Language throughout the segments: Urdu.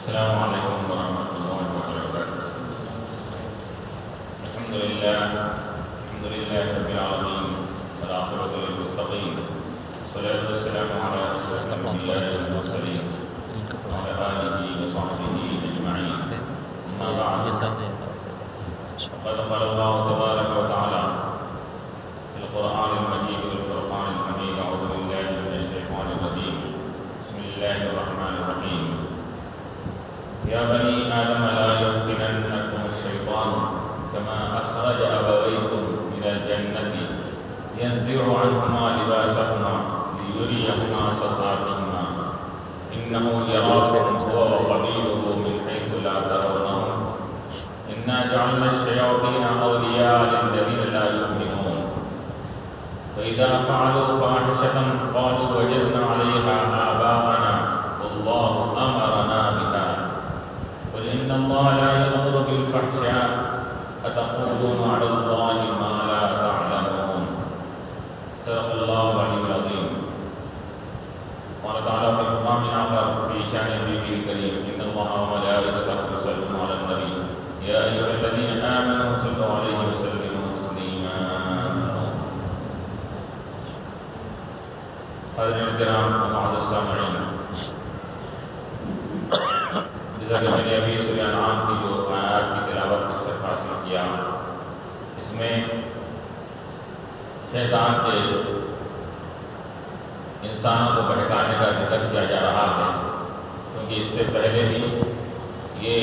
السلام علیکم ورحمۃ اللہ وبرکاتہ۔ الحمد للہ رب العالمین والعاقبۃ للمتقین، والصلاۃ والسلام علی اشرف الانبیاء والمرسلین وعلی آلہ وصحبہ اجمعین، اما بعد، فقد قال اللہ تبارک وتعالی فی القرآن المجید والفرقان الحمید، اعوذ باللہ من الشیطان الرجیم، بسم اللہ الرحمن الرحیم۔ یا بنی آدم لا یفتننکم الشیطان کما اخرج ابویکم من الجنة ینزع عنہما لباسہما لیریہما سوآتہما انہ یراکم هو وقبیلہ من حیث لا ترونہم انا جعلنا الشیاطین اولیاء للذین لا یؤمنون فإذا فعلوا فاحشة قالوا وجدنا علیہا آباءنا واللہ امرنا بها قل ان اللہ لا یأمر بالفحشاء اتقولون علی اللہ ما لا تعلمون۔ صدق اللہ العلی العظیم۔ قال تعالی فی مقام آخر فی شأن نبیہ الکریم ان اللہ وملائکتہ یصلون علی النبی یا ایھا الذین آمنوا صلوا علیہ وسلموا تسلیما۔ حاضرین کرام و معزز سامعین، جیسا کہ میں نے ابھی سورہ انعام کی جو آیات کی تلاوت کا شرف حاصل کیا، اس میں شیطان کے انسانوں کو بہکانے کا ذکر کیا جا رہا ہے، کیونکہ اس سے پہلے بھی یہ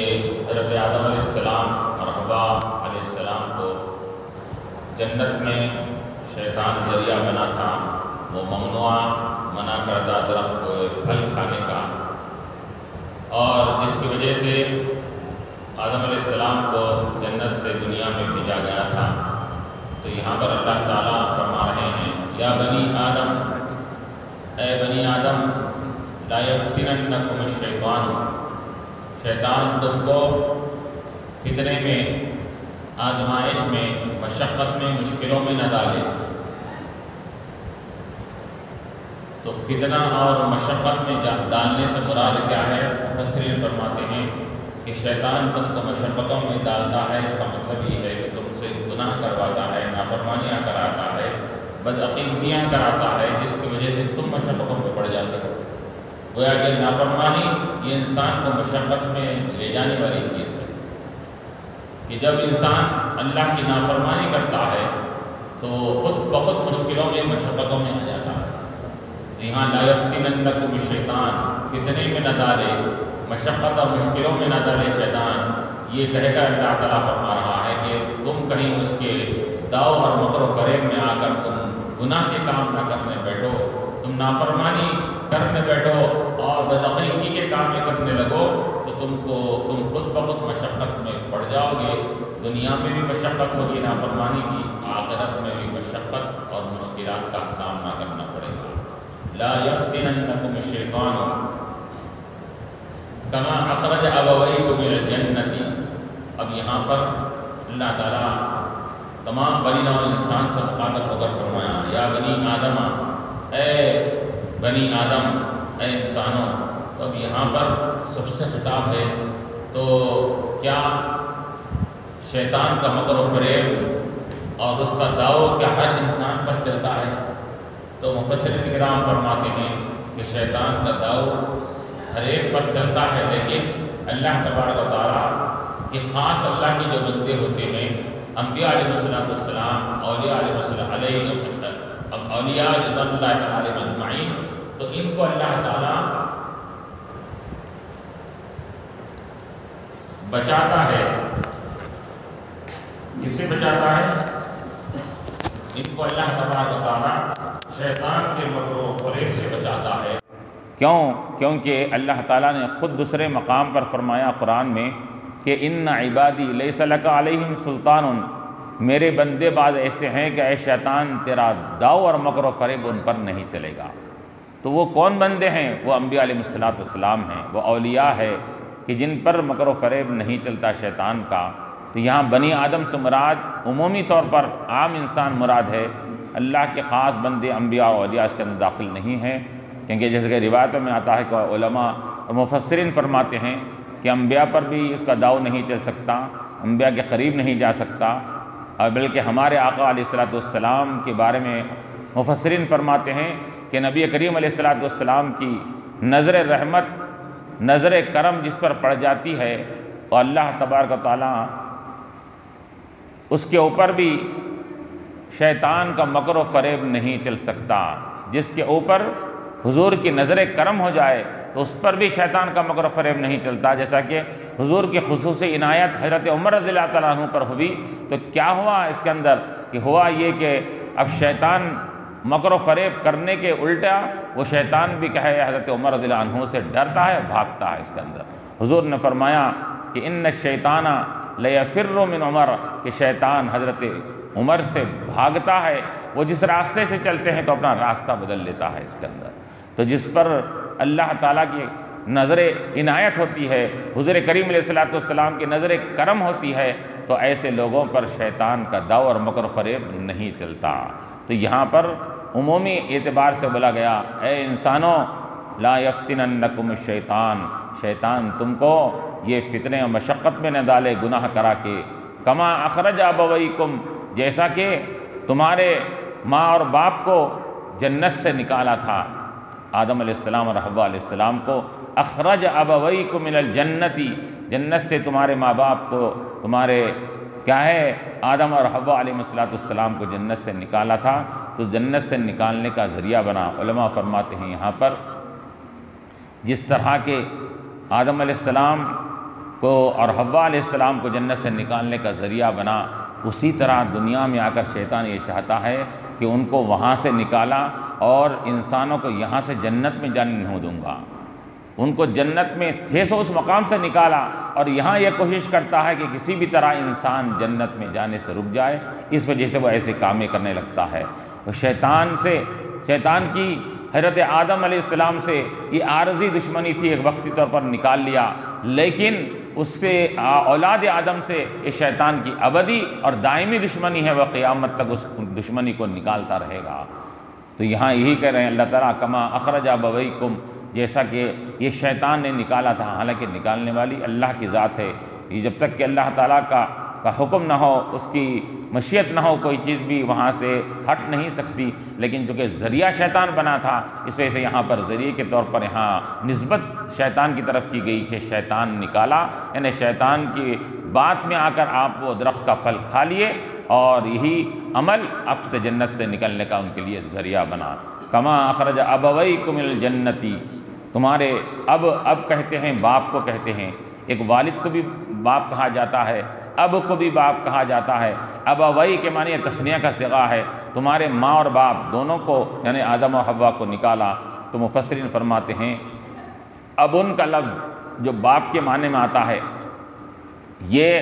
حضرت آدم علیہ السلام اور حوا علیہ السلام کو جنت میں شیطان ذریعہ بنا تھا، وہ ممنوع منع کردہ درخت کو پھل کھانے کا، اور جس کی وجہ سے آدم علیہ السلام کو جنت سے دنیا میں بھیجا گیا تھا۔ تو یہاں پر اللہ تعالیٰ فرما رہے ہیں یا بنی آدم، اے بنی آدم، لا یفتننکم الشیطان، شیطان تم کو فتنے میں، آزمائش میں، مشقت میں، مشکلوں میں نہ ڈالے۔ تو فتنہ اور مشقت میں ڈالنے سے مراد کیا ہے؟ مفسرین فرماتے ہیں کہ شیطان تم کو مشقتوں میں ڈالتا ہے، اس کا مطلب یہ ہے کہ تم سے گناہ کرواتا ہے، نافرمانیاں کراتا ہے، بدعقیدگیاں کراتا ہے، جس کی وجہ سے تم مشقتوں میں پڑ جاتے ہو۔ گویا کہ نافرمانی یہ انسان کو مشقت میں لے جانے والی چیز ہے، کہ جب انسان اللہ کی نافرمانی کرتا ہے تو خود بخود مشکلوں میں، مشقتوں میں آ جاتا ہے۔ یہاں لا یفتننکم الشیطان، فتنے میں نہ ڈالے، مشقت اور مشکلوں میں نہ ڈالے شیطان، یہ کہہ کر اللہ تعالیٰ فرما رہا ہے کہ تم کہیں اس کے داؤ اور مکر و فریب میں آ کر تم گناہ کے کام نہ کرنے بیٹھو، تم نافرمانی کرنے بیٹھو اور بدعقیدگی کے کام میں کرنے لگو، تو تم خود بخود مشقت میں پڑ جاؤ گے۔ دنیا میں بھی مشقت ہوگی نافرمانی کی، آخرت میں بھی مشقت اور مشکلات کا سامنا کرنا پڑے گا۔ لا یفتننکم الشیطان کما اخرج ابویکم من الجنة۔ اب یہاں پر اللہ تعالیٰ تمام بنی نوع انسان سے مخاطب ہو کر فرمایا یا بنی آدم، اے بنی آدم، اے انسانوں۔ تو اب یہاں پر سب سے خطاب ہے، تو کیا شیطان کا مکر و فریب اور اس کا داؤ کیا ہر انسان پر چلتا ہے؟ تو مفسرین کرام فرماتے ہیں کہ شیطان کا داؤ ہر ایک پر چلتا ہے، لیکن اللہ تبارک و تعالیٰ کہ خاص اللہ کے جو بندے ہوتے ہیں، انبیاء علیہ السلام، اولیاء علیہ رضوان اللہ علیہم اجمعین، تو ان کو اللہ تعالیٰ بچاتا ہے۔ کس سے بچاتا ہے؟ ان کو اللہ تبارک و تعالیٰ شیطان کے مکر و فریب سے بچاتا ہے۔ کیونکہ اللہ تعالیٰ نے خود دوسرے مقام پر فرمایا قرآن میں کہ ان عبادی لیس لک علیہم سلطان، میرے بندے بعض ایسے ہیں کہ اے شیطان تیرا داؤ اور مکر و فریب ان پر نہیں چلے گا۔ تو وہ کون بندے ہیں؟ وہ انبیاء علیہ السلام ہیں، وہ اولیاء ہے کہ جن پر مکر و فریب نہیں چلتا شیطان کا۔ تو یہاں بنی آدم سے مراد عمومی طور پر عام انسان مراد ہے، اللہ کے خاص بندے انبیاء اور اولیاء اس کے اندر داخل نہیں ہیں، کیونکہ جیسے کہ روایتوں میں آتا ہے کہ علماء اور مفسرین فرماتے ہیں کہ انبیاء پر بھی اس کا داؤ نہیں چل سکتا، انبیاء کے قریب نہیں جا سکتا، اور بلکہ ہمارے آقا علیہ الصلوۃ والسلام کے بارے میں مفسرین فرماتے ہیں کہ نبی کریم علیہ الصلوۃ والسلام کی نظر رحمت، نظر کرم جس پر پڑ جاتی ہے، اور اللہ تبارک و تعالیٰ اس کے اوپر بھی شیطان کا مکر و فریب نہیں چل سکتا۔ جس کے اوپر حضور کی نظر کرم ہو جائے تو اس پر بھی شیطان کا مکر و فریب نہیں چلتا، جیسا کہ حضور کی خصوصی عنایت حضرت عمر رضی اللہ تعالیٰ عنہ پر ہوئی تو کیا ہوا اس کے اندر کہ ہوا یہ کہ اب شیطان مکر و فریب کرنے کے الٹا وہ شیطان بھی کہے حضرت عمر رضی اللہ عنہ سے ڈرتا ہے، بھاگتا ہے۔ اس کے اندر حضور نے فرمایا کہ ان الشیطان لیفر من عمر، کہ شیطان حضرت عمر سے بھاگتا ہے، وہ جس راستے سے چلتے ہیں تو اپنا راستہ بدل لیتا ہے۔ اس کے اندر تو جس پر اللہ تعالیٰ کی نظر عنایت ہوتی ہے، حضور کریم علیہ الصلوۃ والسلام کی نظر کرم ہوتی ہے، تو ایسے لوگوں پر شیطان کا داؤ اور مکر و فریب نہیں چلتا۔ تو یہاں پر عمومی اعتبار سے بولا گیا، اے انسانوں لا یفتننکم الشیطان، شیطان تم کو یہ فتنے و مشقت میں نہ ڈالے گناہ کرا کے، کما اخرج ابویکم، جیسا کہ تمہارے ماں اور باپ کو جنت سے نکالا تھا، آدم علیہ السلام اور حوا علیہ السلام کو، اخرج ابویکم من الجنتی، جنت سے تمہارے ماں باپ کو، تمہارے کیا ہے آدم اور حوا علیہ السلام کو جنت سے نکالا تھا، تو جنت سے نکالنے کا ذریعہ بنا۔ علماء فرماتے ہیں یہاں پر جس طرح کے آدم علیہ السلام کو اور حوا علیہ السلام کو جنت سے نکالنے کا ذریعہ بنا، اسی طرح دنیا میں آ کر شیطان یہ چاہتا ہے کہ ان کو وہاں سے نکالا اور انسانوں کو یہاں سے جنت میں جانے نہیں دوں گا۔ ان کو جنت میں تھے سو اس مقام سے نکالا، اور یہاں یہ کوشش کرتا ہے کہ کسی بھی طرح انسان جنت میں جانے سے رک جائے، اس وجہ سے وہ ایسے کامیں کرنے لگتا ہے۔ تو شیطان کی حضرت آدم علیہ السلام سے یہ عارضی دشمنی تھی، ایک وقتی طور پر نکال لیا، لیکن اس سے اولاد آدم سے یہ شیطان کی ابدی اور دائمی دشمنی ہے، وہ قیامت تک اس دشمنی کو نکالتا رہے گا۔ تو یہاں یہی کہہ رہے ہیں اللہ تعالیٰ کما اخرج ابویکم، جیسا کہ یہ شیطان نے نکالا تھا، حالانکہ نکالنے والی اللہ کی ذات ہے۔ یہ جب تک کہ اللہ تعالیٰ کا حکم نہ ہو، اس کی مشیت نہ ہو، کوئی چیز بھی وہاں سے ہٹ نہیں سکتی، لیکن چونکہ ذریعہ شیطان بنا تھا، اس وجہ سے یہاں پر ذریعے کے طور پر یہاں نسبت شیطان کی طرف کی گئی کہ شیطان نکالا، یعنی شیطان کی بات میں آ کر آپ وہ درخت کا پھل کھا لیے، اور یہی عمل اب سے جنت سے نکلنے کا ان کے لیے ذریعہ بنا۔ کما اخرج ابویکم من الجنتی، تمہارے اب کہتے ہیں باپ کو کہتے ہیں، ایک والد کو بھی باپ کہا جاتا ہے، اب کو بھی باپ کہا جاتا ہے۔ ابوی کے معنی تثنیہ کا صیغہ ہے، تمہارے ماں اور باپ دونوں کو یعنی آدم و حوا کو نکالا۔ تو مفسرین فرماتے ہیں اب ان کا لفظ جو باپ کے معنی میں آتا ہے، یہ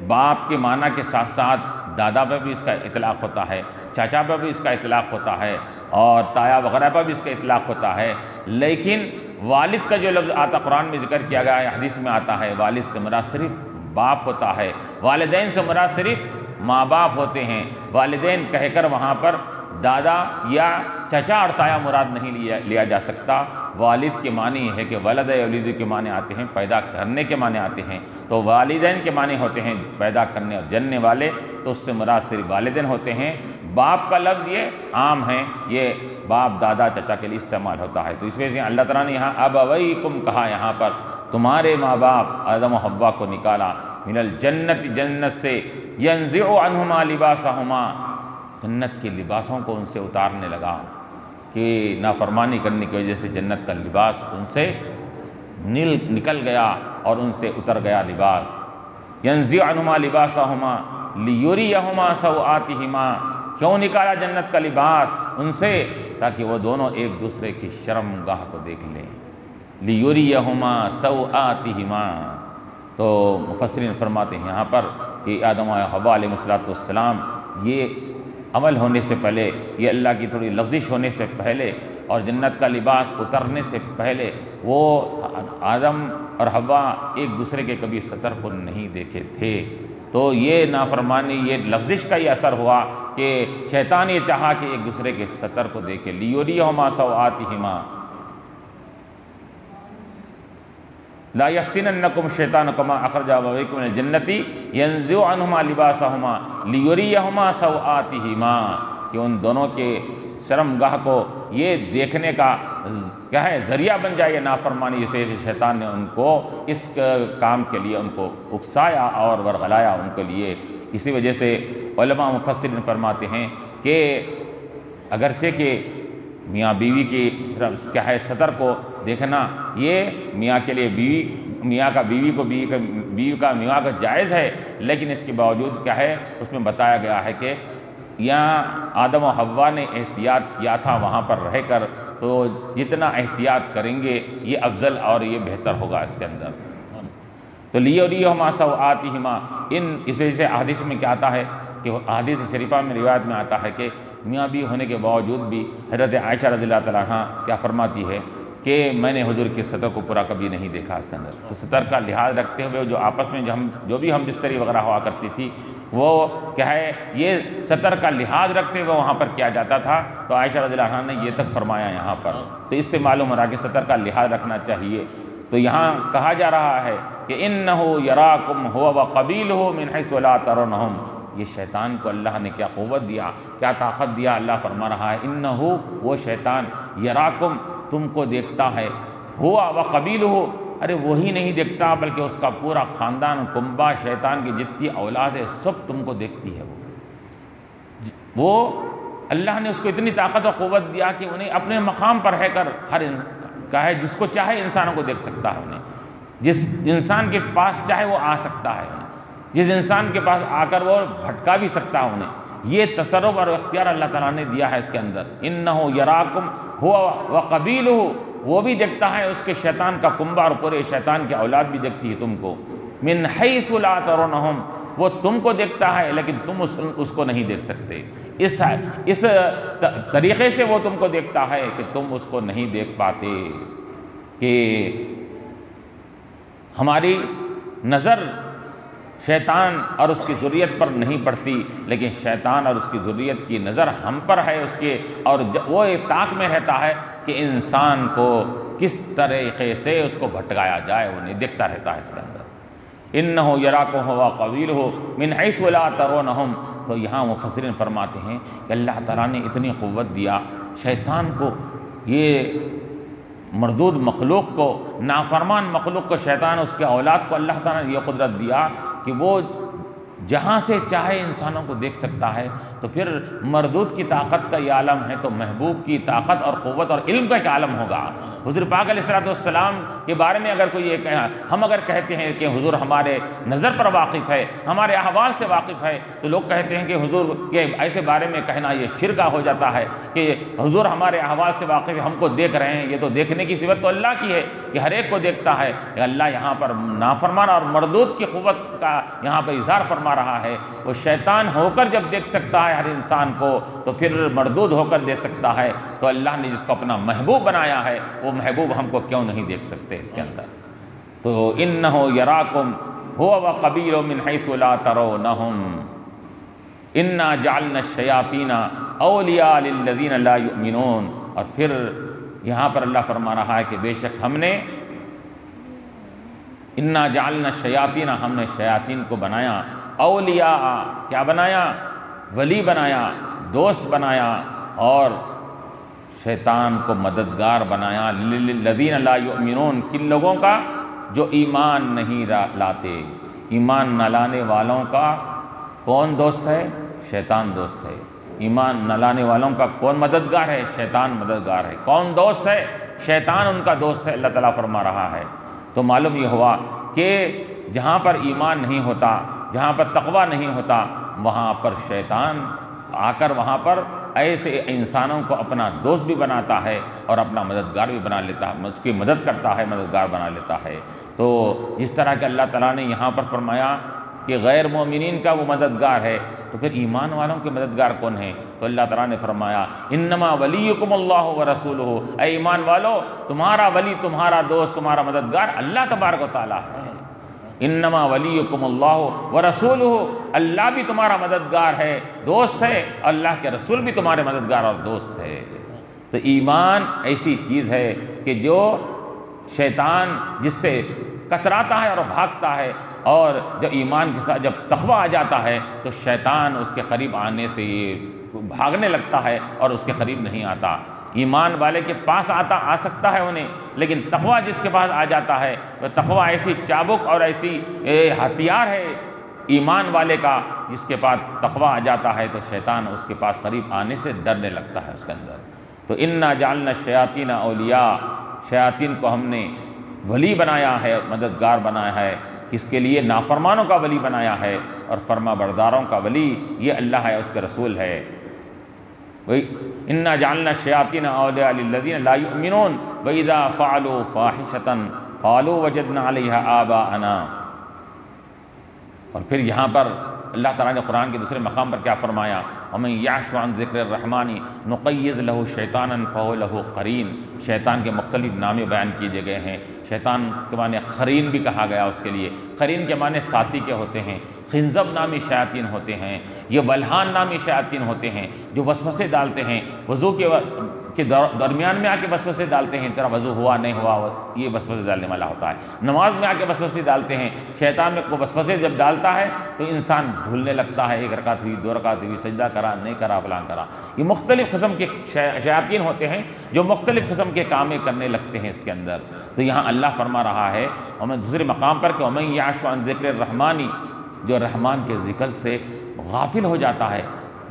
باپ کے معنی کے ساتھ ساتھ دادا پر بھی اس کا اطلاق ہوتا ہے، چاچا پر بھی اس کا اطلاق ہوتا ہے، اور تایا وغیرہ پر بھی اس کا اطلاق ہوتا ہے، لیکن والد کا جو لفظ آتا قرآن میں ذکر کیا گیا ہے، حدیث میں آتا ہے، والد سے مراد صرف باپ ہوتا ہے، والدین سے مراد صرف ماں باپ ہوتے ہیں۔ والدین کہہ کر وہاں پر دادا یا چچا اور تایا مراد نہیں لیا جا سکتا۔ والد کے معنی ہے کہ ولد یولد کے معنی آتے ہیں، پیدا کرنے کے معنی آتے ہیں، تو والدین کے معنی ہوتے ہیں پیدا کرنے اور جننے والے، تو اس سے مراد صرف والدین ہوتے ہیں۔ باپ کا لفظ یہ عام ہے، یہ باپ دادا چچا کے لیے استعمال ہوتا ہے۔ تو اس وجہ سے اللہ تعالیٰ نے یہاں ابویکم کہا، یہاں پر تمہارے ماں باپ آدم و حوا کو نکالا، من الجنت، جنت سے، ینزع عنہما لباسہما، جنت کے لباسوں کو ان سے اتارنے لگا کہ نافرمانی کرنے کی وجہ سے جنت کا لباس ان سے نکل گیا اور ان سے اتر گیا لباس۔ ینزع عنہما لباسہما لیریہما سوآتہما، کیوں نکالا جنت کا لباس ان سے؟ تاکہ وہ دونوں ایک دوسرے کی شرمگاہ کو دیکھ لیں، لیریہما سوآتہما۔ تو مفسرین فرماتے ہیں یہاں پر کہ آدم و حوا علیہ السلام یہ عمل ہونے سے پہلے، یہ اللہ کی تھوڑی لغزش ہونے سے پہلے اور جنت کا لباس اترنے سے پہلے، وہ آدم اور حوا ایک دوسرے کے کبھی سطر کو نہیں دیکھے تھے۔ تو یہ نافرمانی، یہ لغزش کا یہ اثر ہوا کہ شیطان یہ چاہا کہ ایک دوسرے کے سطر کو دیکھے، لیریہما سوآتہما۔ لا یفتننکم الشیطان کما اخرج ابویکم من الجنۃ ینزع عنہما لباسہما لیریہما سوآتہما، کہ ان دونوں کے شرمگاہ کو یہ دیکھنے کا کیا ہے ذریعہ بن جائے نافرمانی، اس وجہ سے شیطان نے ان کو اس کام کے لیے ان کو اکسایا اور ورغلایا ان کے لیے۔ اسی وجہ سے علماء مفسرین فرماتے ہیں کہ اگرچہ کہ میاں بیوی کی کیا ہے سطر کو دیکھنا یہ میاں کے لیے میاں کا بیوی کا میاں کا جائز ہے، لیکن اس کے باوجود کیا ہے اس میں بتایا گیا ہے کہ یہاں آدم و حوا نے احتیاط کیا تھا وہاں پر رہ کر، تو جتنا احتیاط کریں گے یہ افضل اور یہ بہتر ہوگا اس کے اندر۔ تو لیریہما سوآتہما، اس وجہ سے احادیث میں کیا آتا ہے کہ احادیث شریفہ میں روایت میں آتا ہے کہ میاں بیوی ہونے کے باوجود بھی حضرت عائشہ رضی اللہ تعالیٰ عنہ کیا فرماتی ہے کہ میں نے حضور کی سطر کو پورا کبھی نہیں دیکھا اس کے اندر۔ تو سطر کا لحاظ رکھتے ہوئے جو آپس میں جو بھی ہم بستری وغیرہ ہوا کرتی تھی وہ کیا ہے یہ سطر کا لحاظ رکھتے ہوئے وہاں پر کیا جاتا تھا، تو عائشہ رضی اللہ عنہ نے یہ تک فرمایا یہاں پر، تو اس سے معلوم ہو رہا کہ سطر کا لحاظ رکھنا چاہیے۔ تو یہاں کہا جا رہا ہے کہ اِنَّهُ يَرَاكُمْ هُوَ وَقَبِيلُهُ مِنْ حَيْثُ لَا تَرَوْنَهُمْ، یہ شیطان کو اللہ نے کیا قوت دیا، کیا طاقت دیا، اللہ فرما رہا ہے اِنَّهُ، وہ شیطان یراکم تم کو دیکھتا ہے، ہوا وقبیلہ، ارے وہی نہیں دیکھتا بلکہ اس کا پورا خاندان کنبہ، شیطان کی جتنی اولاد ہے سب تم کو دیکھتی ہے۔ وہ اللہ نے اس کو اتنی طاقت و قوت دیا کہ انہیں اپنے مقام پر رہ کر کہا ہے جس کو چاہے انسانوں کو دیکھ سکتا ہے، انہیں جس انسان کے پاس چاہے وہ آ سکتا ہے، انہیں جس انسان کے پاس آ کر وہ بھٹکا بھی سکتا ہے انہیں۔ یہ تصرف اور اختیار اللہ تعالیٰ نے دیا ہے اس کے اندر۔ اِنَّهُ يَرَاكُمْ هُوَ وَقَبِيلُهُ، وہ بھی دیکھتا ہے اس کے شیطان کا کنبہ اور پورے شیطان کی اولاد بھی دیکھتی ہے تم کو۔ مِنْ حَيْثُ لَا تَرَوْنَهُمْ، وہ تم کو دیکھتا ہے لیکن تم اس کو نہیں دیکھ سکتے۔ اس طریقے سے وہ تم کو دیکھتا ہے کہ تم اس کو نہیں دیکھ پاتے، کہ ہماری نظر شیطان اور اس کی ذریت پر نہیں پڑتی، لیکن شیطان اور اس کی ذریت کی نظر ہم پر ہے اس کے، اور وہ ایک طاق میں رہتا ہے کہ انسان کو کس طریقے سے اس کو بھٹکایا جائے، وہ نہیں دیکھتا رہتا ہے اس کے اندر۔ اِنَّهُ يَرَاكُمْ هُوَ وَقَبِيلُهُ مِنْ حَيْثُ لَا تَرَوْنَهُمْ۔ تو یہاں مفسرین فرماتے ہیں کہ اللہ تعالیٰ نے اتنی قوت دیا شیطان کو، یہ مردود مخلوق کو، نافرمان مخلوق کو، شیطان اس کے اولاد کو اللہ تعالیٰ نے یہ قدرت دیا کہ وہ جہاں سے چاہے انسانوں کو دیکھ سکتا ہے۔ تو پھر مردود کی طاقت کا یہ عالم ہے تو محبوب کی طاقت اور قوت اور علم کا ایک عالم ہوگا۔ حضور پاک علیہ السلام کے بارے میں اگر کوئی یہ کہا، ہم اگر کہتے ہیں کہ حضور ہمارے نظر پر واقف ہے، ہمارے احوال سے واقف ہے، تو لوگ کہتے ہیں کہ حضور کے ایسے بارے میں کہنا یہ شرک ہو جاتا ہے کہ حضور ہمارے احوال سے واقف ہے، ہم کو دیکھ رہے ہیں۔ یہ تو دیکھنے کی صفت تو اللہ کی ہے کہ ہر ایک کو دیکھتا ہے، کہ اللہ یہاں پر نافرمان اور مردود کی قوت کا یہاں پر اظہار فرما رہا ہے۔ وہ شیطان ہو کر جب دیکھ سکتا ہے ہر انسان کو، تو پھر مردود ہو کر دیکھ سکتا ہے، تو اللہ نے جس کو اپنا محبوب بنایا ہے وہ محبوب ہم کو کیوں نہیں دیکھ سکتے اس کے اندر۔ تو اِنَّهُ يَرَاكُمْ هُوَ وَقَبِيلُهُ مِنْ حَيْثُ لَا تَرَوْنَهُمْ إِنَّا جَعَلْنَا الشَّيَاطِينَ أَوْلِيَاءَ لِلَّذِينَ لَا يُؤْمِنُونَ۔ اور پھر یہاں پر اللہ فرما رہا ہے کہ بے شک ہم نے اِنَّا جَعَلْنَا الشَّيَاطِينَ، ہم نے شیاطین کو بنایا، اولیاء کیا بنایا، ولی بنایا، دوست بنایا، اور شیطان کو مددگار بنایا، للذین لا یؤمنون، کن لوگوں کا جو ایمان نہیں لاتے۔ ایمان نہ لانے والوں کا کون دوست ہے؟ شیطان دوست ہے۔ ایمان نہ لانے والوں کا کون مددگار ہے؟ شیطان مددگار ہے۔ کون دوست ہے؟ شیطان ان کا دوست ہے، اللہ تعالیٰ فرما رہا ہے۔ تو معلوم یہ ہوا کہ جہاں پر ایمان نہیں ہوتا، جہاں پر تقوی نہیں ہوتا، وہاں پر شیطان آ کر وہاں پر ایسے انسانوں کو اپنا دوست بھی بناتا ہے اور اپنا مددگار بھی بنا لیتا ہے، اس کی مدد کرتا ہے، مددگار بنا لیتا ہے۔ تو جس طرح کہ اللہ تعالیٰ نے یہاں پر فرمایا کہ غیر مومنین کا وہ مددگار ہے، تو پھر ایمان والوں کے مددگار کون ہیں؟ تو اللہ تعالیٰ نے فرمایا انما ولیکم اللہ ورسولہ، اے ایمان والو تمہارا ولی، تمہارا دوست، تمہارا مددگار اللہ تبارک و تعالیٰ ہے۔ انما ولیکم اللہ ورسولہ، اللہ بھی تمہارا مددگار ہے، دوست ہے، اللہ کے رسول بھی تمہارے مددگار اور دوست ہے۔ تو ایمان ایسی چیز ہے کہ جو شیطان جس سے کتراتا ہے اور بھاگتا ہے، اور جب ایمان کے ساتھ جب تقویٰ آ جاتا ہے تو شیطان اس کے قریب آنے سے یہ بھاگنے لگتا ہے اور اس کے قریب نہیں آتا۔ ایمان والے کے پاس آ سکتا ہے انہیں، لیکن تقویٰ جس کے پاس آ جاتا ہے وہ تقویٰ ایسی چابک اور ایسی ہتھیار ہے ایمان والے کا، جس کے پاس تقویٰ آ جاتا ہے تو شیطان اس کے پاس قریب آنے سے ڈرنے لگتا ہے اس کے اندر۔ تو انا جعلنا الشیاطین اولیاء، شیاطین کو ہم نے ولی بنایا ہے، مددگار بنایا ہے، اس کے لیے نافرمانوں کا ولی بنایا ہے اور فرما برداروں کا ولی یہ اللہ ہے، اس کے رسول ہے۔ انا جعلنا الشیاطین اولیاء للذین لا یؤمنون واذا فعلوا فاحشۃ قالوا وجدنا علیہا آباءنا۔ اور پھر یہاں پر اللہ تعالیٰ نے قرآن کے دوسرے مقام پر کیا فرمایا؟ وَمَن يَعْشُ عَن ذِكْرِ الرَّحْمَنِ نُقَيِّضْ لَهُ شَيْطَانًا فَهُوَ لَهُ قَرِينٌ۔ شیطان کے مختلف نامے بیان کیے گئے ہیں۔ شیطان کے معنی قرین بھی کہا گیا اس کے لیے، قرین کے معنی ساتھی کے ہوتے ہیں، خنزب نامی شیاطین ہوتے ہیں، یہ ولہان نامی شیاطین ہوتے ہیں جو وسوسے ڈالتے ہیں، وضو کے درمیان میں آ کے وسوسے ڈالتے ہیں، تیرا وضو ہوا نہیں ہوا، یہ وسوسے ڈالنے والا ہوتا ہے۔ نماز میں آ کے وسوسے ڈالتے ہیں، شیطان میں کو وسوسے جب ڈالتا ہے تو انسان بھولنے لگتا ہے، 1 رکعت ہوئی 2 رکعت ہوئی، سجدہ کرا نہیں کرا فلاں کرا۔ یہ مختلف قسم کے شیاطین ہوتے ہیں جو مختلف قسم کے کامیں کرنے لگتے ہیں اس کے اندر۔ تو یہاں اللہ فرما رہا ہے اور میں دوسرے مقام پر کہ وَمَن يَعْشُ عَن ذِكْرِ الرَّحْمَنِ، جو رحمان کے ذکر سے غافل ہو جاتا ہے،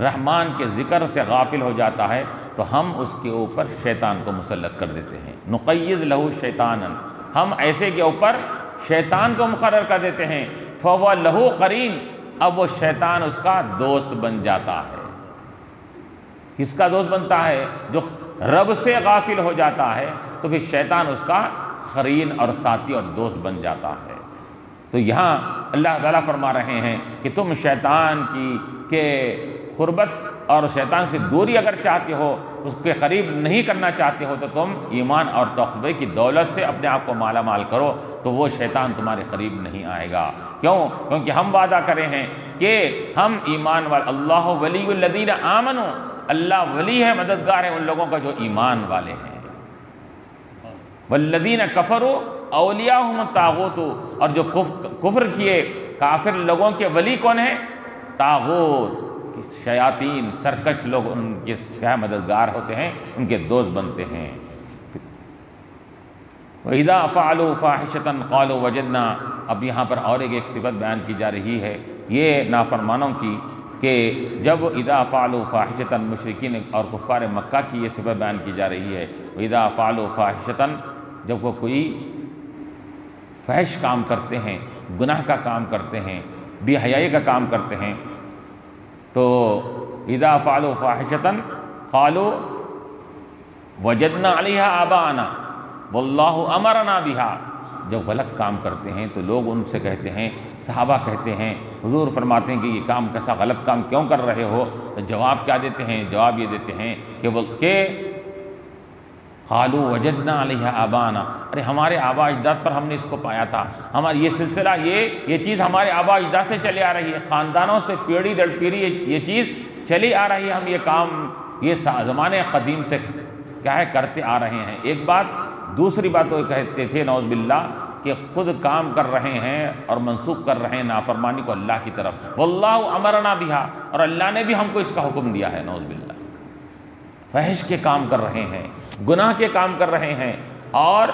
رحمان کے ذکر سے غافل ہو جاتا ہے تو ہم اس کے اوپر شیطان کو مسلط کر دیتے ہیں۔ نقیض لہو شیطانن، ہم ایسے کے اوپر شیطان کو مقرر کر دیتے ہیں۔ فہو لہو قرین، اب وہ شیطان اس کا دوست بن جاتا ہے۔ کس کا دوست بنتا ہے؟ جو رب سے غافل ہو جاتا ہے تو پھر شیطان اس کا قرین اور ساتھی اور دوست بن جاتا ہے۔ تو یہاں اللہ تعالیٰ فرما رہے ہیں کہ تم شیطان کے قربت اور شیطان سے دوری اگر چاہتے ہو، اس کے قریب نہیں کرنا چاہتے ہو، تو تم ایمان اور تقوی کی دولت سے اپنے آپ کو مالا مال کرو، تو وہ شیطان تمہارے قریب نہیں آئے گا۔ کیوں؟ کیونکہ ہم وعدہ کرے ہیں کہ ہم ایمان والے، اللہ ولی الذین آمنوا، اللہ ولی ہے، مددگار ہے ان لوگوں کا جو ایمان والے ہیں۔ والذین کفروا اولیاءہم الطاغوت، اور جو کفر کیے کافر لوگوں کے ولی کون ہیں؟ طاغوت، شیاطین، سرکش لوگ ان کے کیا مددگار ہوتے ہیں، ان کے دوست بنتے ہیں۔ وَإِذَا فَعَلُوا فَاحِشَةً قَالُوا وَجَدْنَا، اب یہاں پر اور ایک صفت بیان کی جا رہی ہے یہ نافرمانوں کی، کہ جب اذا فعلوا فاحشة، مشرکین اور کفار مکہ کی یہ صفت بیان کی جا رہی ہے۔ وَإِذَا فَعَلُوا فَاحِشَةً، جب وہ کوئی فحش کام کرتے ہیں، گناہ کا کام کرتے ہیں، بے حیائی کا کام کرتے ہیں، تو اذا فعلوا فاحشة قالوا وجدنا علیہا آباءنا واللہ امرنا بها۔ جب غلط کام کرتے ہیں تو لوگ ان سے کہتے ہیں، صحابہ کہتے ہیں، حضور فرماتے ہیں کہ یہ کام کیسا غلط کام کیوں کر رہے ہو؟ تو جواب کیا دیتے ہیں؟ جواب یہ دیتے ہیں کہ قالوا وجدنا علیہا آباءنا، ارے ہمارے آبا اجداد پر ہم نے اس کو پایا تھا، ہمارا یہ سلسلہ، یہ چیز ہمارے آبا اجداد سے چلی آ رہی ہے، خاندانوں سے پیڑھی در پیڑھی یہ چیز چلی آ رہی ہے، ہم یہ کام یہ زمانے قدیم سے کیا ہے کرتے آ رہے ہیں۔ ایک بات، دوسری بات وہ کہتے تھے نعوذ باللہ کہ خود کام کر رہے ہیں اور منسوخ کر رہے ہیں نافرمانی کو اللہ کی طرف، واللہ امرنا بہا، اور اللہ نے بھی ہم کو اس کا حکم دیا ہے۔ نعوذ باللہ، فحش کے کام کر رہے ہیں، گناہ کے کام کر رہے ہیں، اور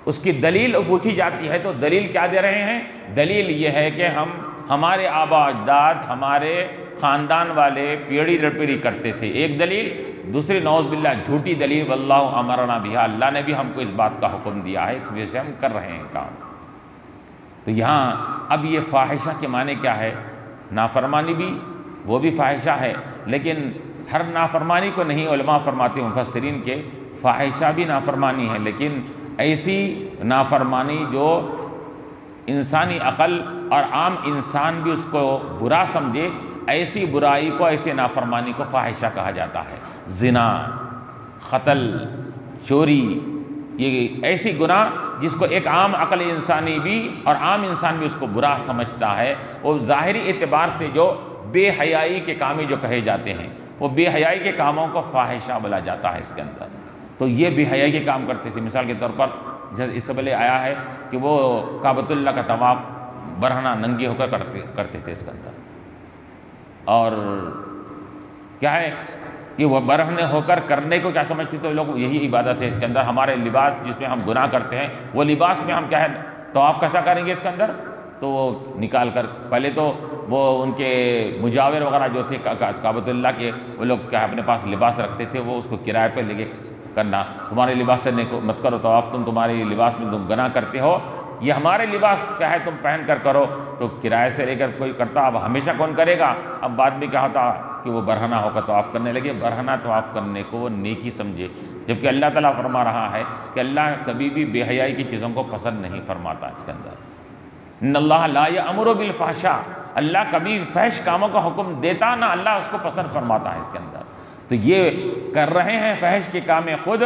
اس کی دلیل پوچھی جاتی ہے تو دلیل کیا دے رہے ہیں؟ دلیل یہ ہے کہ ہمارے آبا اجداد، ہمارے خاندان والے پیڑھی در پیڑھی کرتے تھے، ایک دلیل۔ دوسری نعوذ باللہ جھوٹی دلیل، واللہ امرنا بہا، اللہ نے بھی ہم کو اس بات کا حکم دیا ہے، اس وجہ سے ہم کر رہے ہیں کام۔ تو یہاں اب یہ فاحشہ کے معنی کیا ہے؟ نافرمانی بھی، وہ بھی فاحشہ ہے، لیکن ہر نافرمانی کو نہیں، علماء فرماتے ہیں مفسرین کے، فاحشہ بھی نافرمانی ہے، لیکن ایسی نافرمانی جو انسانی عقل اور عام انسان بھی اس کو برا سمجھے، ایسی برائی کو، ایسی نافرمانی کو فاحشہ کہا جاتا ہے۔ زنا، قتل، چوری، یہ ایسی گناہ جس کو ایک عام عقل انسانی بھی اور عام انسان بھی اس کو برا سمجھتا ہے، وہ ظاہری اعتبار سے جو بے حیائی کے کام جو کہے جاتے ہیں، وہ بے حیائی کے کاموں کو فاحشہ بولا جاتا ہے اس کے اندر۔ تو یہ بے حیائی کے کام کرتے تھے، مثال کے طور پر جیسے اس سے پہلے آیا ہے کہ وہ کعبۃ اللہ کا طواف برہنہ ننگے ہو کر کرتے تھے اس کے اندر، اور کیا ہے کہ وہ برہنے ہو کر کرنے کو کیا سمجھتے تھے لوگ؟ یہی عبادت ہے اس کے اندر، ہمارے لباس جس میں ہم گناہ کرتے ہیں وہ لباس میں ہم کیا ہے طواف کیسا کریں گے اس کے اندر؟ تو وہ نکال کر پہلے تو وہ ان کے مجاور وغیرہ جو تھے کعبۃ اللہ کے، وہ لوگ کیا اپنے پاس لباس رکھتے تھے، وہ اس کو کرائے پہ لے کے کرنا، تمہارے لباس سے مت کرو طواف، تمہارے لباس میں تم گناہ کرتے ہو، یہ ہمارے لباس کیا ہے تم پہن کر کرو۔ تو کرائے سے لے کر کوئی کرتا، اب ہمیشہ کون کرے گا؟ اب بعد میں کیا ہوتا کہ وہ برہنہ ہو کر طواف کرنے لگے، برہنہ طواف کرنے کو وہ نیکی سمجھے، جبکہ اللہ تعالیٰ فرما رہا ہے کہ اللہ کبھی بھی بے حیائی کی چیزوں کو پسند نہیں فرماتا اس کے اندر۔ ان اللہ لا یأمر بالفحشاء، اللہ کبھی فحش کاموں کا حکم دیتا نہ اللہ اس کو پسند فرماتا ہے اس کے اندر۔ تو یہ کر رہے ہیں فحش کے کام خود،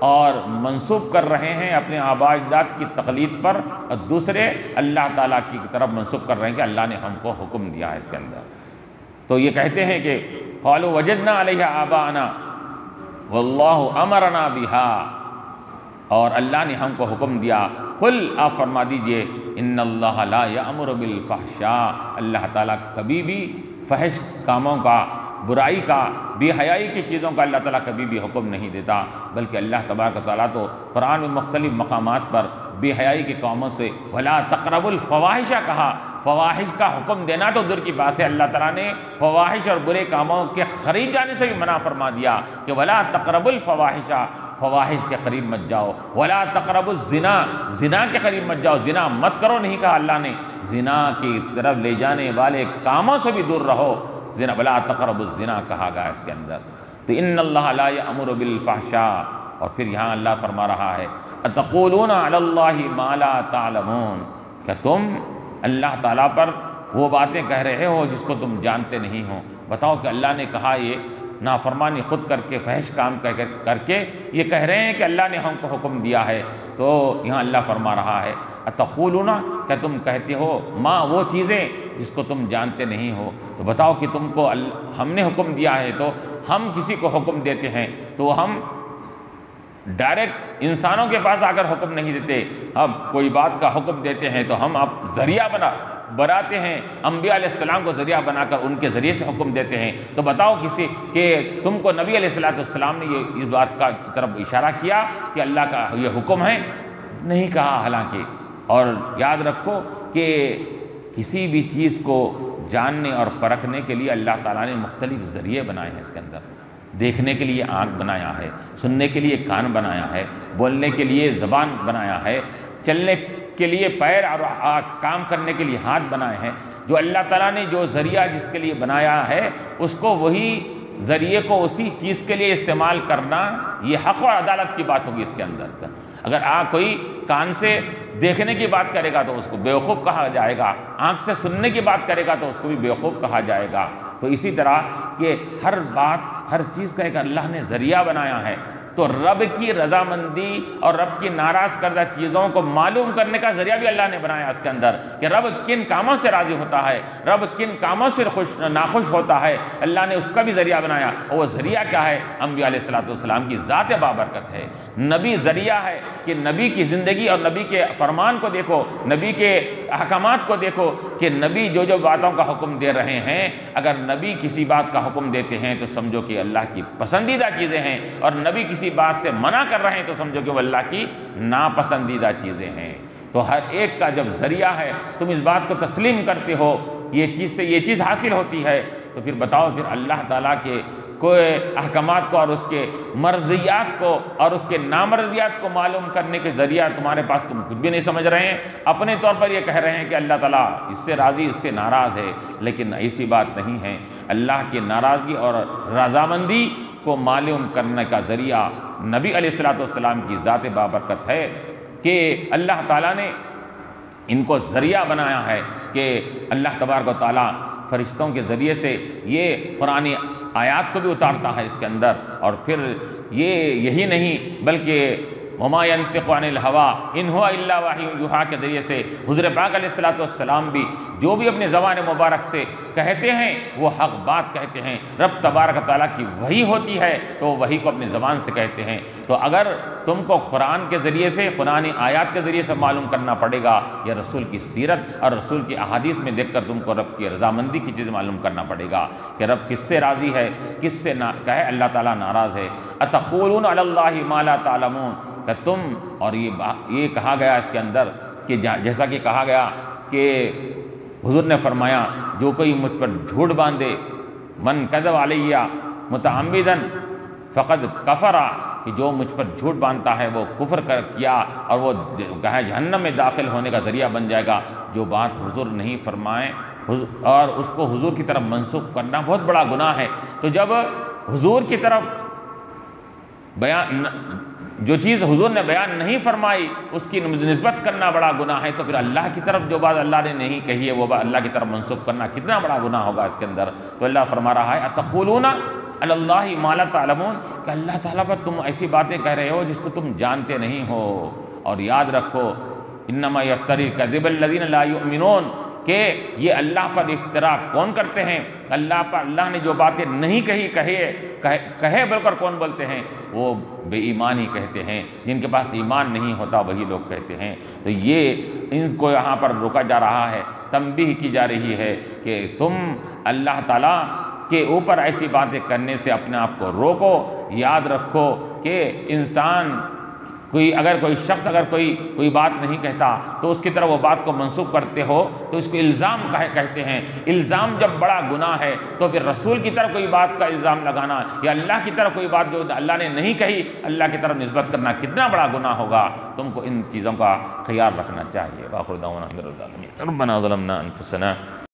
اور منسوب کر رہے ہیں اپنے آباء اجداد کی تقلید پر، اور دوسرے اللہ تعالیٰ کی طرف منسوب کر رہے ہیں کہ اللہ نے ہم کو حکم دیا ہے اس کے اندر۔ تو یہ کہتے ہیں کہ قالوا وجدنا علیہ آباءنا واللہ امرنا بہا، اور اللہ نے ہم کو حکم دیا۔ قل آپ فرما دیجئے ان اللہ لا یأمر بالفحشاء، اللہ تعالیٰ کبھی بھی فحش کاموں کا، برائی کا، بے حیائی کی چیزوں کا اللہ تعالیٰ کبھی بھی حکم نہیں دیتا، بلکہ اللہ تبارک و تعالیٰ تو قرآن میں مختلف مقامات پر بے حیائی کے کاموں سے ولا تقربوا الفواحش کہا، فواحش کا حکم دینا تو دور کی بات ہے، اللہ تعالیٰ نے فواحش اور برے کاموں کے قریب جانے سے بھی منع فرما دیا کہ ولا تقربوا الفواحش، فواحش کے قریب مت جاؤ، ولا تقربوا الزنا، زنا کے قریب مت جاؤ، زنا مت کرو نہیں کہا اللہ نے، زنا کی طرف لے جانے والے کاموں سے بھی دور رہو، زنا ولا تقربوا الزنا کہا گیا اس کے اندر۔ تو ان اللہ لا یأمر بالفحشاء، اور پھر یہاں اللہ فرما رہا ہے اتقولون علی اللہ ما لا تعلمون، کہ تم اللہ تعالیٰ پر وہ باتیں کہہ رہے ہو جس کو تم جانتے نہیں ہو۔ بتاؤ کہ اللہ نے کہا یہ نافرمانی خود کر کے، فحش کام کر کے یہ کہہ رہے ہیں کہ اللہ نے ہم کو حکم دیا ہے، تو یہاں اللہ فرما رہا ہے اتقولون، کہ تم کہتے ہو ما وہ چیزیں جس کو تم جانتے نہیں ہو۔ تو بتاؤ کہ تم کو ہم نے حکم دیا ہے، تو ہم کسی کو حکم دیتے ہیں تو ہم ڈائریکٹ انسانوں کے پاس آ کر حکم نہیں دیتے، اب کوئی بات کا حکم دیتے ہیں تو ہم اب ذریعہ بناتے ہیں، انبیاء علیہ السلام کو ذریعہ بنا کر ان کے ذریعے سے حکم دیتے ہیں۔ تو بتاؤ کسی کہ تم کو نبی علیہ السلام نے یہ اس بات کا طرف اشارہ کیا کہ اللہ کا یہ حکم ہے؟ نہیں کہا حالانکہ۔ اور یاد رکھو کہ کسی بھی چیز کو جاننے اور پرکھنے کے لیے اللہ تعالیٰ نے مختلف ذریعے بنائے ہیں اس کے اندر، دیکھنے کے لیے آنکھ بنایا ہے، سننے کے لیے کان بنایا ہے، بولنے کے لیے زبان بنایا ہے، چلنے کے لیے پیر اور کام کرنے کے لیے ہاتھ بنائے ہیں۔ جو اللہ تعالیٰ نے جو ذریعہ جس کے لیے بنایا ہے اس کو، وہی ذریعے کو اسی چیز کے لیے استعمال کرنا، یہ حق اور عدالت کی بات ہوگی اس کے اندر۔ اگر کوئی کان سے دیکھنے کی بات کرے گا تو اس کو بیوقوف کہا جائے گا، آنکھ سے سننے کی بات کرے گا تو اس کو بھی بیوقوف کہا جائے گا۔ تو اسی طرح کہ ہر بات، ہر چیز کا ایک اللہ نے ذریعہ بنایا ہے، تو رب کی رضامندی اور رب کی ناراض کردہ چیزوں کو معلوم کرنے کا ذریعہ بھی اللہ نے بنایا اس کے اندر، کہ رب کن کاموں سے راضی ہوتا ہے، رب کن کاموں سے ناخوش ہوتا ہے، اللہ نے اس کا بھی ذریعہ بنایا۔ اور وہ ذریعہ کیا ہے؟ انبیاء علیہ السلام کی ذات بابرکت ہے۔ نبی ذریعہ ہے کہ نبی کی زندگی اور نبی کے فرمان کو دیکھو، نبی کے احکامات کو دیکھو، کہ نبی جو جو باتوں کا حکم دے رہے ہیں، اگر نبی کسی بات کا حکم دیتے ہیں تو سمجھو کہ اللہ کی پسندیدہ چیزیں ہیں، اور نبی کسی بات سے منع کر رہے ہیں تو سمجھو کہ وہ اللہ کی ناپسندیدہ چیزیں ہیں۔ تو ہر ایک کا جب ذریعہ ہے، تم اس بات کو تسلیم کرتے ہو، یہ چیز سے یہ چیز حاصل ہوتی ہے، تو پھر بتاؤ پھر اللہ تعالیٰ کے کوئی احکامات کو اور اس کے مرضیات کو اور اس کے نامرضیات کو معلوم کرنے کے ذریعہ تمہارے پاس، تم کچھ بھی نہیں سمجھ رہے ہیں، اپنے طور پر یہ کہہ رہے ہیں کہ اللہ تعالیٰ اس سے راضی، اس سے ناراض ہے، لیکن ایسی بات نہیں ہے۔ اللہ کی ناراضگی اور رضامندی کو معلوم کرنے کا ذریعہ نبی علیہ السلام کی ذات بابرکت ہے، کہ اللہ تعالیٰ نے ان کو ذریعہ بنایا ہے کہ اللہ تبارک و تعالیٰ فرشتوں کے ذریعے سے یہ قرآنی آیات کو بھی اتارتا ہے اس کے اندر، اور پھر یہی نہیں بلکہ وما ينطق عن الهوى ان هو الا وحی یوحیٰ کے ذریعے سے حضور پاک علیہ الصلوۃ والسلام بھی جو بھی اپنے زبان مبارک سے کہتے ہیں وہ حق بات کہتے ہیں۔ رب تبارک و تعالیٰ کی وحی ہوتی ہے تو وہ وحی کو اپنی زبان سے کہتے ہیں۔ تو اگر تم کو قرآن کے ذریعے سے، قرآنی آیات کے ذریعے سے معلوم کرنا پڑے گا، یا رسول کی سیرت اور رسول کی احادیث میں دیکھ کر تم کو رب کی رضامندی کی چیز معلوم کرنا پڑے گا کہ رب کس سے راضی ہے، کس سے کہے اللہ تعالیٰ ناراض ہے۔ اتقولون علی اللہ ما لا تعلمون، کہ تم، اور یہ کہا گیا اس کے اندر کہ جیسا کہ کہا گیا کہ حضور نے فرمایا جو کوئی مجھ پر جھوٹ باندھے، من کذب علیہ متعمداً فقد کفر، کہ جو مجھ پر جھوٹ باندھتا ہے وہ کفر کیا اور وہ کہے جہنم میں داخل ہونے کا ذریعہ بن جائے گا۔ جو بات حضور نہیں فرمائے اور اس کو حضور کی طرف منسوخ کرنا بہت بڑا گناہ ہے۔ تو جب حضور کی طرف بیان، جو چیز حضور نے بیان نہیں فرمائی اس کی نسبت کرنا بڑا گناہ ہے، تو پھر اللہ کی طرف جو بات اللہ نے نہیں کہی ہے وہ بات اللہ کی طرف منسوخ کرنا کتنا بڑا گناہ ہوگا اس کے اندر۔ تو اللہ فرما رہا ہے اتقولون علی اللہ ما لا تعلمون، کہ اللہ تعالیٰ پر تم ایسی باتیں کہہ رہے ہو جس کو تم جانتے نہیں ہو۔ اور یاد رکھو انما یفتری الکذب الذین لا یؤمنون، کہ یہ اللہ پر افتراء کون کرتے ہیں؟ اللہ پر اللہ نے جو باتیں نہیں کہی کہے بول کر کون بولتے ہیں؟ وہ بے ایمان ہی کہتے ہیں، جن کے پاس ایمان نہیں ہوتا وہی لوگ کہتے ہیں۔ تو یہ ان کو یہاں پر روکا جا رہا ہے، تنبیہ کی جا رہی ہے کہ تم اللہ تعالیٰ کے اوپر ایسی باتیں کرنے سے اپنے آپ کو روکو۔ یاد رکھو کہ انسان اگر کوئی شخص کوئی بات نہیں کہتا تو اس کی طرف وہ بات کو منسوخ کرتے ہو تو اس کو الزام کہتے ہیں۔ الزام جب بڑا گناہ ہے تو پھر رسول کی طرف کوئی بات کا الزام لگانا یا اللہ کی طرف کوئی بات جو اللہ نے نہیں کہی اللہ کی طرف نسبت کرنا کتنا بڑا گناہ ہوگا۔ تم کو ان چیزوں کا خیال رکھنا چاہیے۔ وآخر دعوانا الحمد للہ ربنا ظلمنا انفسنا